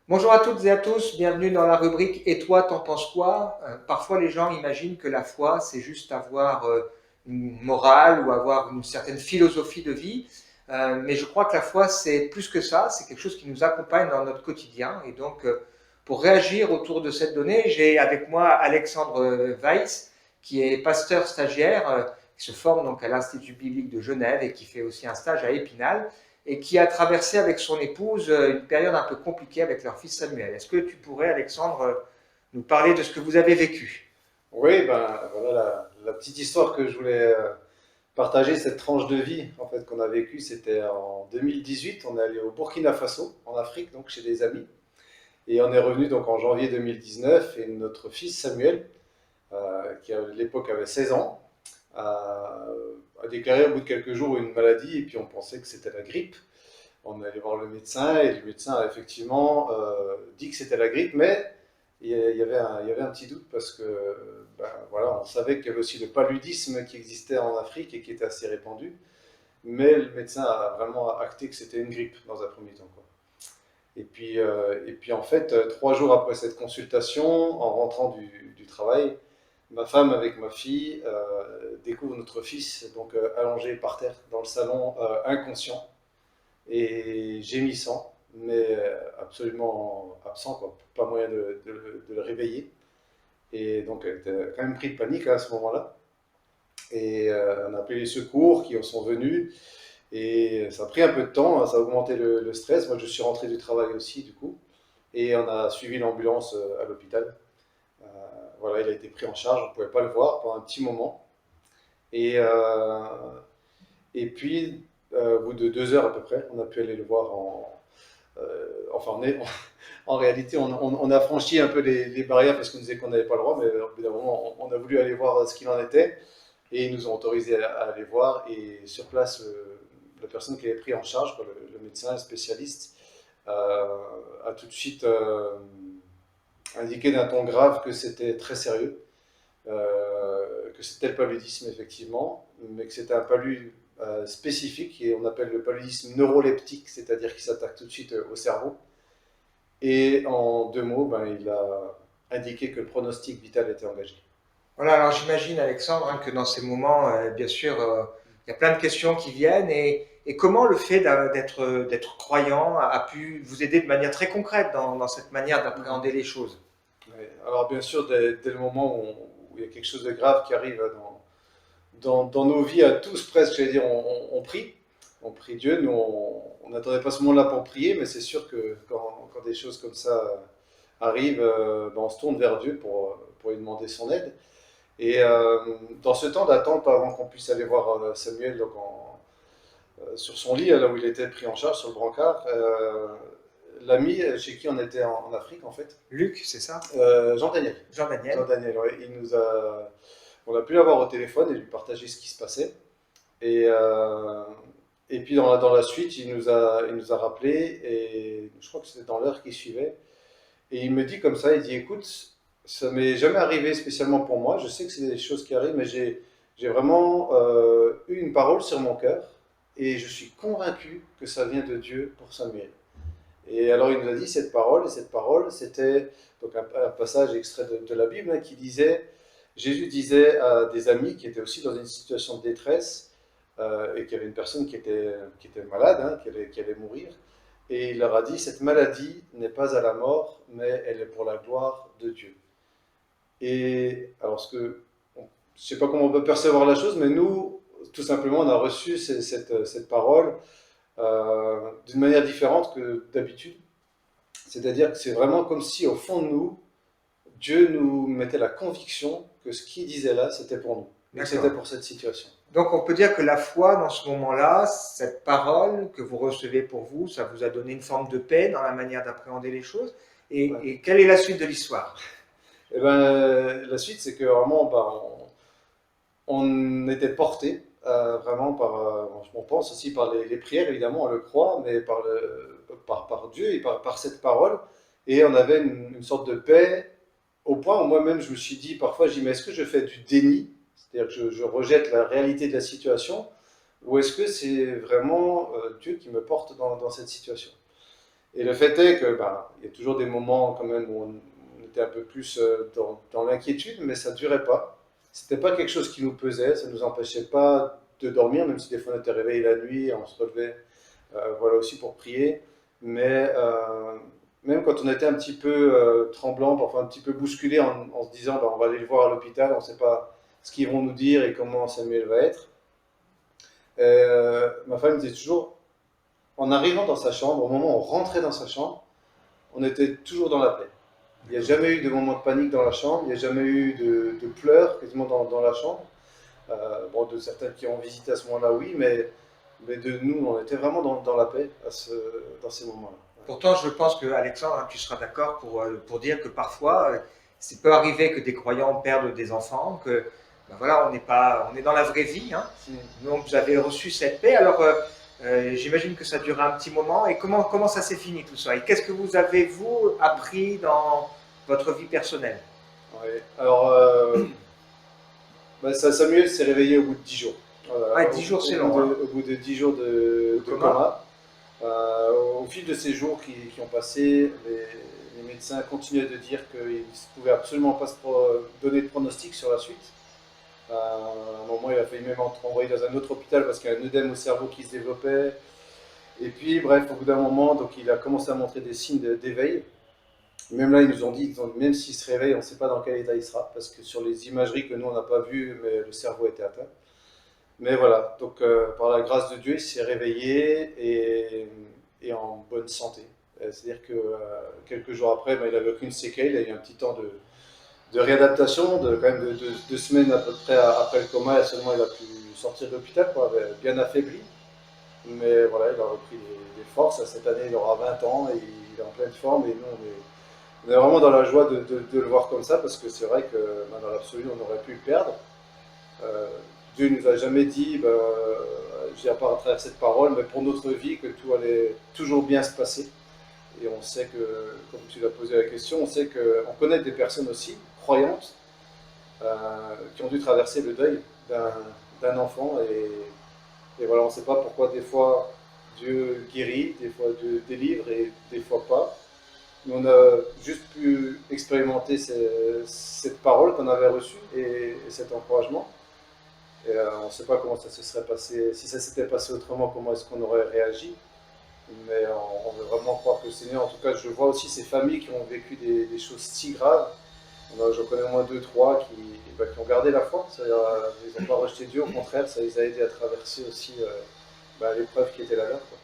Bonjour à toutes et à tous, bienvenue dans la rubrique Et toi, t'en penses quoi? Parfois les gens imaginent que la foi, c'est juste avoir une morale ou avoir une certaine philosophie de vie. Mais je crois que la foi, c'est plus que ça, c'est quelque chose qui nous accompagne dans notre quotidien. Et donc, pour réagir autour de cette donnée, j'ai avec moi Alexandre Weiss, qui est pasteur stagiaire, qui se forme donc à l'Institut biblique de Genève et qui fait aussi un stage à Épinal et qui a traversé avec son épouse une période un peu compliquée avec leur fils Samuel. Est-ce que tu pourrais, Alexandre, nous parler de ce que vous avez vécu? Oui, ben voilà la petite histoire que je voulais partager, cette tranche de vie en fait qu'on a vécue, c'était en 2018. On est allé au Burkina Faso, en Afrique, donc chez des amis, et on est revenu donc en janvier 2019. Et notre fils Samuel, qui à l'époque avait 16 ans, a déclaré au bout de quelques jours une maladie, et puis on pensait que c'était la grippe. On est allé voir le médecin et le médecin a effectivement dit que c'était la grippe, mais il y avait un petit doute parce que ben, voilà, on savait qu'il y avait aussi le paludisme qui existait en Afrique et qui était assez répandu, mais le médecin a vraiment acté que c'était une grippe dans un premier temps, quoi. Et puis en fait, 3 jours après cette consultation, en rentrant du travail, ma femme avec ma fille découvre notre fils donc allongé par terre dans le salon, inconscient et gémissant, mais absolument absent, quoi. Pas moyen de le réveiller. Et donc, elle était quand même pris de panique à ce moment-là. Et on a appelé les secours qui sont venus. Et ça a pris un peu de temps, hein, ça a augmenté le stress. Moi, je suis rentré du travail aussi, du coup. Et on a suivi l'ambulance à l'hôpital. Euh, voilà, il a été pris en charge. On ne pouvait pas le voir pendant un petit moment. Et, euh, et puis, au bout de 2 heures à peu près, on a pu aller le voir enfin, en réalité, on a franchi un peu les barrières parce qu'on disait qu'on n'avait pas le droit, mais au bout d'un moment, on a voulu aller voir ce qu'il en était et ils nous ont autorisé à aller voir. Et sur place, la personne qui avait pris en charge, quoi, le médecin le spécialiste, a tout de suite indiqué d'un ton grave que c'était très sérieux, que c'était le paludisme effectivement, mais que c'était un palud spécifique et on appelle le paludisme neuroleptique, c'est-à-dire qu'il s'attaque tout de suite au cerveau. Et en 2 mots, ben, il a indiqué que le pronostic vital était engagé. Voilà, alors j'imagine, Alexandre, hein, que dans ces moments, bien sûr, il y a plein de questions qui viennent et comment le fait d'être croyant a pu vous aider de manière très concrète dans cette manière d'appréhender les choses? Ouais. Alors bien sûr, dès le moment où il y a quelque chose de grave qui arrive dans nos vies à tous presque, j'allais dire, on prie. On prie Dieu. Nous, on n'attendait pas ce moment-là pour prier, mais c'est sûr que quand des choses comme ça arrivent, ben, on se tourne vers Dieu pour lui demander son aide. Et dans ce temps d'attente, avant qu'on puisse aller voir Samuel donc sur son lit, là où il était pris en charge, sur le brancard, l'ami chez qui on était en Afrique, en fait, Luc, c'est ça? Jean Daniel. Jean Jean-Daniel? Daniel, ouais, on a pu l'avoir au téléphone et lui partager ce qui se passait. Et, euh, et puis dans la suite, il nous a rappelé, et je crois que c'était dans l'heure qui suivait. Et il me dit comme ça, il dit, écoute, ça m'est jamais arrivé spécialement pour moi, je sais que c'est des choses qui arrivent, mais j'ai vraiment eu une parole sur mon cœur, et je suis convaincu que ça vient de Dieu pour Samuel. Et alors il nous a dit cette parole, et cette parole, c'était donc un passage extrait de la Bible, hein, qui disait, Jésus disait à des amis qui étaient aussi dans une situation de détresse, et qu'il y avait une personne qui était malade, hein, qui allait mourir, et il leur a dit, cette maladie n'est pas à la mort, mais elle est pour la gloire de Dieu. Et alors je ne sais pas comment on peut percevoir la chose, mais nous, tout simplement, on a reçu cette parole d'une manière différente que d'habitude. C'est-à-dire que c'est vraiment comme si au fond de nous, Dieu nous mettait la conviction que ce qu'il disait là, c'était pour nous, et que c'était D'accord. pour cette situation. Donc on peut dire que la foi, dans ce moment-là, cette parole que vous recevez pour vous, ça vous a donné une forme de paix dans la manière d'appréhender les choses. Ouais. Et quelle est la suite de l'histoire? Et ben, la suite, c'est que vraiment, bah, on était porté vraiment on pense aussi par les prières, évidemment, on le croit, mais par Dieu et par cette parole. Et on avait une sorte de paix au point où moi-même je me suis dit, parfois, je dis, mais est-ce que je fais du déni? C'est-à-dire que je rejette la réalité de la situation, ou est-ce que c'est vraiment Dieu qui me porte dans cette situation? Et le fait est que il y a toujours des moments quand même où on était un peu plus dans l'inquiétude, mais ça ne durait pas. C'était pas quelque chose qui nous pesait, ça ne nous empêchait pas de dormir, même si des fois on était réveillé la nuit, on se relevait voilà aussi pour prier. Mais même quand on était un petit peu tremblant, parfois un petit peu bousculé en se disant on va aller le voir à l'hôpital, on ne sait pas ce qu'ils vont nous dire et comment Samuel va être. Ma femme me disait toujours, en arrivant dans sa chambre, au moment où on rentrait dans sa chambre, on était toujours dans la paix. Il n'y a jamais eu de moment de panique dans la chambre, il n'y a jamais eu de pleurs quasiment dans la chambre. Bon, de certaines qui ont visité à ce moment-là, oui, mais de nous, on était vraiment dans la paix dans ces moments-là. Pourtant, je pense que Alexandre, hein, tu seras d'accord pour dire que parfois, c'est peut arriver que des croyants perdent des enfants, que ben voilà, on est dans la vraie vie, hein. Donc vous avez reçu cette paix. Alors, j'imagine que ça dure un petit moment. Et comment ça s'est fini tout ça? Et qu'est-ce que vous avez, vous, appris dans votre vie personnelle? Ouais. Alors, Samuel s'est réveillé au bout de 10 jours. Voilà. Ouais, 10 jours, c'est long, hein. Au bout de 10 jours Le de coma. coma. Au fil de ces jours qui ont passé, les médecins continuaient de dire qu'ils ne pouvaient absolument pas donner de pronostic sur la suite. À un moment, il a failli même être envoyé dans un autre hôpital parce qu'il y a un œdème au cerveau qui se développait. Et puis, bref, au bout d'un moment, donc, il a commencé à montrer des signes d'éveil. Même là, ils nous ont dit, même s'il se réveille, on ne sait pas dans quel état il sera, parce que sur les imageries que nous, on n'a pas vues, mais le cerveau était atteint. Mais voilà, donc par la grâce de Dieu, il s'est réveillé et en bonne santé. C'est-à-dire que quelques jours après, il n'avait aucune séquelle, il a eu un petit temps de réadaptation, quand même de 2 semaines à peu près après le coma, et seulement il a pu sortir de l'hôpital, bien affaibli. Mais voilà, il a repris des forces. Cette année, il aura 20 ans et il est en pleine forme. Et nous, on est vraiment dans la joie de le voir comme ça, parce que c'est vrai que dans l'absolu, on aurait pu le perdre. Dieu ne nous a jamais dit, je viens pas à travers cette parole, mais pour notre vie, que tout allait toujours bien se passer. Et on sait que, comme tu l'as posé la question, on connaît des personnes aussi, croyantes, qui ont dû traverser le deuil d'un enfant. Et voilà, on ne sait pas pourquoi des fois Dieu guérit, des fois Dieu délivre et des fois pas. Mais on a juste pu expérimenter cette parole qu'on avait reçue et cet encouragement. Et on ne sait pas comment ça se serait passé, si ça s'était passé autrement, comment est-ce qu'on aurait réagi. Mais on veut vraiment croire que le Seigneur, en tout cas, je vois aussi ces familles qui ont vécu des choses si graves. Je connais au moins deux, trois qui ont gardé la foi. C'est-à-dire, ils n'ont pas rejeté Dieu, au contraire, ça les a aidés à traverser aussi l'épreuve qui était la leur, quoi.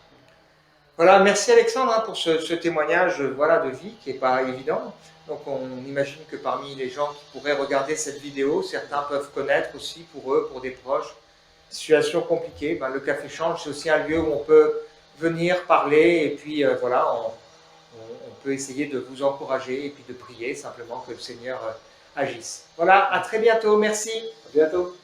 Voilà, merci Alexandre, hein, pour ce témoignage, voilà, de vie qui n'est pas évident. Donc on imagine que parmi les gens qui pourraient regarder cette vidéo, certains peuvent connaître aussi pour eux, pour des proches, situation compliquée. Ben, le Café Change, c'est aussi un lieu où on peut venir parler et puis voilà, on peut essayer de vous encourager et puis de prier simplement que le Seigneur agisse. Voilà, à très bientôt, merci. À bientôt.